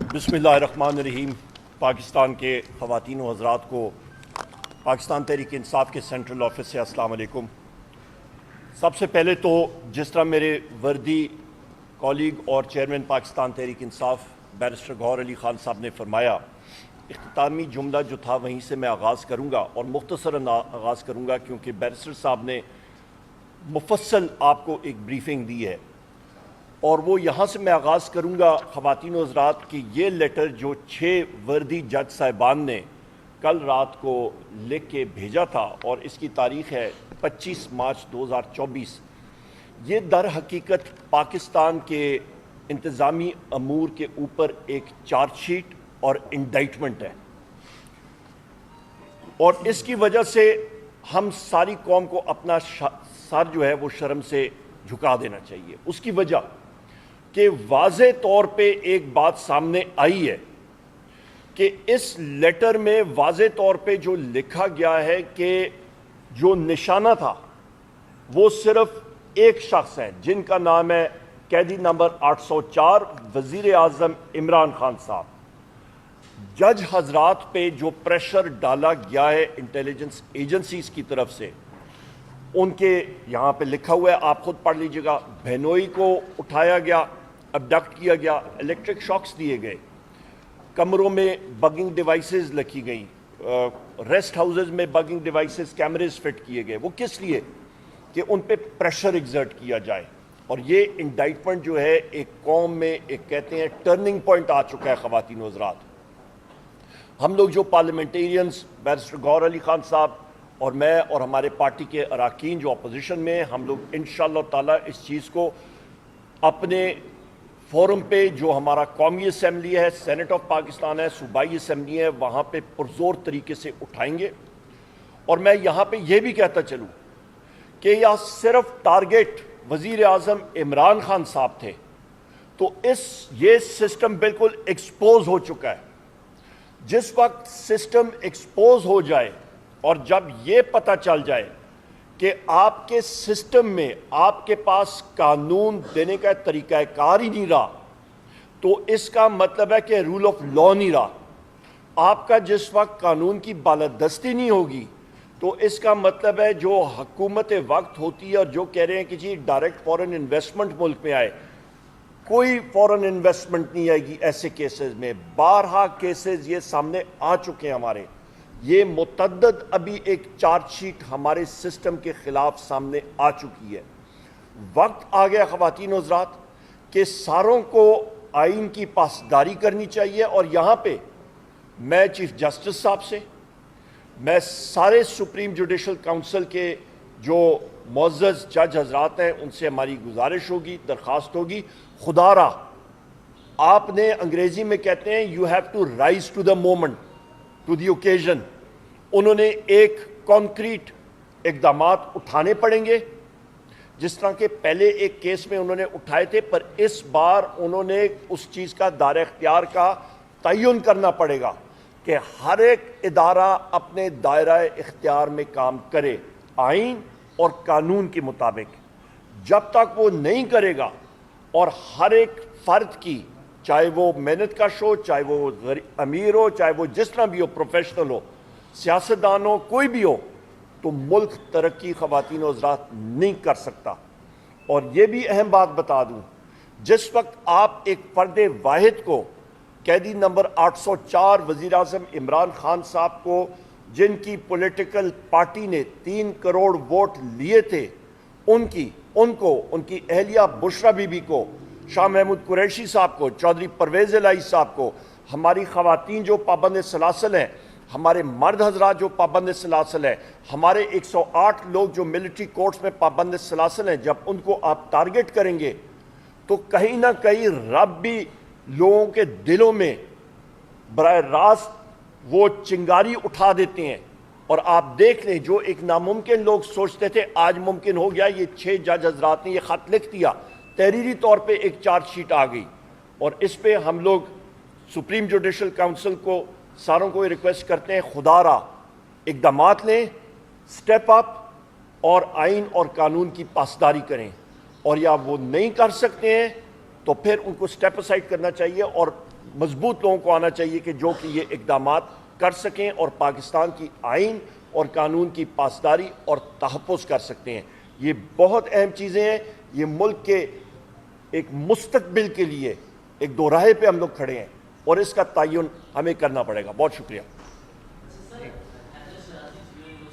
बिस्मिल्लाहिर्रहमानिर्रहीम। पाकिस्तान के ख़वातीन व हज़रात को पाकिस्तान तहरीक इंसाफ के सेंट्रल ऑफिस से अस्सलाम वालेकुम। सबसे पहले तो जिस तरह मेरे वर्दी कॉलीग और चेयरमैन पाकिस्तान तहरीक इंसाफ बैरिस्टर गौहर अली ख़ान साहब ने फरमाया, इख्तितामी जुमला जो था वहीं से मैं आगाज़ करूँगा और मुख्तसरन आगाज़ करूँगा क्योंकि बैरिस्टर साहब ने मुफस्सल आपको एक ब्रीफिंग दी है और वो यहाँ से मैं आगाज़ करूँगा ख़वातीन व हज़रात कि ये लेटर जो 6 वर्दी जज साहिबान ने कल रात को लिख के भेजा था और इसकी तारीख़ है 25 मार्च 2024। ये दर हकीकत पाकिस्तान के इंतज़ामी अमूर के ऊपर एक चार्जशीट और इंडाइटमेंट है और इसकी वजह से हम सारी कौम को अपना सर जो है वो शर्म से झुका देना चाहिए। उसकी वजह कि वाज़े तौर पे एक बात सामने आई है कि इस लेटर में वाज़े तौर पे जो लिखा गया है कि जो निशाना था वो सिर्फ एक शख्स है जिनका नाम है कैदी नंबर 804 वज़ीर आज़म इमरान खान साहब। जज हजरात पे जो प्रेशर डाला गया है इंटेलिजेंस एजेंसीज की तरफ से, उनके यहाँ पे लिखा हुआ है, आप खुद पढ़ लीजिएगा। बहनोई को उठाया गया, अबडक्ट किया गया, इलेक्ट्रिक शॉक्स दिए गए, कमरों में बगिंग डिवाइसेस रखी गई, रेस्ट हाउसेस में बगिंग डिवाइसेस कैमरेज फिट किए गए। वो किस लिए? कि उन पे प्रेशर एग्जर्ट किया जाए। और ये इंडाइटमेंट जो है एक कौम में एक कहते हैं टर्निंग पॉइंट आ चुका है। ख़वातीन व हज़रात, हम लोग जो पार्लियामेंटेरियंस बैरिस्टर गौहर अली ख़ान साहब और मैं और हमारे पार्टी के अरकान जो अपोजिशन में, हम लोग इंशाअल्लाह ताला इस चीज़ को अपने फोरम पे जो हमारा कौमी असम्बली है, सेनेट ऑफ पाकिस्तान है, सूबाई असम्बली है, वहाँ पे पुरजोर तरीके से उठाएंगे। और मैं यहाँ पे ये भी कहता चलूँ कि यह सिर्फ टारगेट वज़ीर आज़म इमरान खान साहब थे, तो ये सिस्टम बिल्कुल एक्सपोज हो चुका है। जिस वक्त सिस्टम एक्सपोज हो जाए और जब ये पता चल जाए कि आपके सिस्टम में आपके पास कानून देने का तरीक़ाकार ही नहीं रहा, तो इसका मतलब है कि रूल ऑफ लॉ नहीं रहा। आपका जिस वक्त कानून की बालादस्ती नहीं होगी, तो इसका मतलब है जो हुकूमत वक्त होती है और जो कह रहे हैं कि जी डायरेक्ट फॉरेन इन्वेस्टमेंट मुल्क में आए, कोई फॉरेन इन्वेस्टमेंट नहीं आएगी। ऐसे केसेस में बारहा केसेस ये सामने आ चुके हैं हमारे। ये मुतअद्दद अभी एक चार्जशीट हमारे सिस्टम के खिलाफ सामने आ चुकी है। वक्त आ गया ख़वातीन व हज़रात के सारों को आइन की पासदारी करनी चाहिए। और यहाँ पे मैं चीफ जस्टिस साहब से, मैं सारे सुप्रीम जुडिशल काउंसिल के जो मुअज़्ज़ज़ जज हजरात हैं उनसे हमारी गुजारिश होगी, दरख्वास्त होगी, खुदारा आपने अंग्रेजी में कहते हैं you have to rise to the moment, to the occasion. उन्होंने एक कॉन्क्रीट इक़दामात उठाने पड़ेंगे, जिस तरह के पहले एक केस में उन्होंने उठाए थे, पर इस बार उन्होंने उस चीज़ का दायरा इख्तियार का तयन करना पड़ेगा कि हर एक इदारा अपने दायरा इख्तियार में काम करे आइन और कानून के मुताबिक। जब तक वो नहीं करेगा और हर एक फ़र्द की, चाहे वो मेहनत का शो, चाहे वो अमीर हो, चाहे वो जिस तरह भी हो, प्रोफेशनल हो, सियासतदान हो, कोई भी हो, तो मुल्क तरक्की ख़वातीन व हज़रात नहीं कर सकता। और ये भी अहम बात बता दूँ, जिस वक्त आप एक फ़र्द वाहिद को, कैदी नंबर 804 वज़ीर आज़म इमरान खान साहब को, जिनकी पॉलिटिकल पार्टी ने 3 करोड़ वोट लिए थे, उनको उनकी अहलिया बुशरा बीबी को, शाह महमूद कुरैशी साहब को, चौधरी परवेज़ इलाही साहब को, हमारी ख़वातीन जो पाबंद सलासल हैं, हमारे मर्द हजरात जो पाबंद सलासल हैं, हमारे 108 लोग जो मिलिट्री कोर्ट्स में पाबंद सलासल हैं, जब उनको आप टारगेट करेंगे तो कहीं ना कहीं रब भी लोगों के दिलों में बराह रास्त वो चिंगारी उठा देते हैं। और आप देख लें, जो एक नामुमकिन लोग सोचते थे आज मुमकिन हो गया। ये 6 जज हजरात ने ये ख़त लिख दिया, तहरीरी तौर पे एक चार्जशीट आ गई और इस पे हम लोग सुप्रीम जुडिशल काउंसिल को सारों को रिक्वेस्ट करते हैं, खुदारा इक़दामात लें, स्टेप अप और आइन और कानून की पासदारी करें। और या वो नहीं कर सकते हैं तो फिर उनको स्टेप असाइड करना चाहिए और مضبوط لوگوں کو آنا چاہیے کہ جو کہ یہ اقدامات کر سکیں اور پاکستان کی آئین اور قانون کی پاسداری اور تحفظ کر سکتے ہیں۔ یہ بہت اہم چیزیں ہیں، یہ ملک کے ایک مستقبل کے لیے ایک دو راہے پہ ہم لوگ کھڑے ہیں اور اس کا تعین ہمیں کرنا پڑے گا۔ بہت شکریہ۔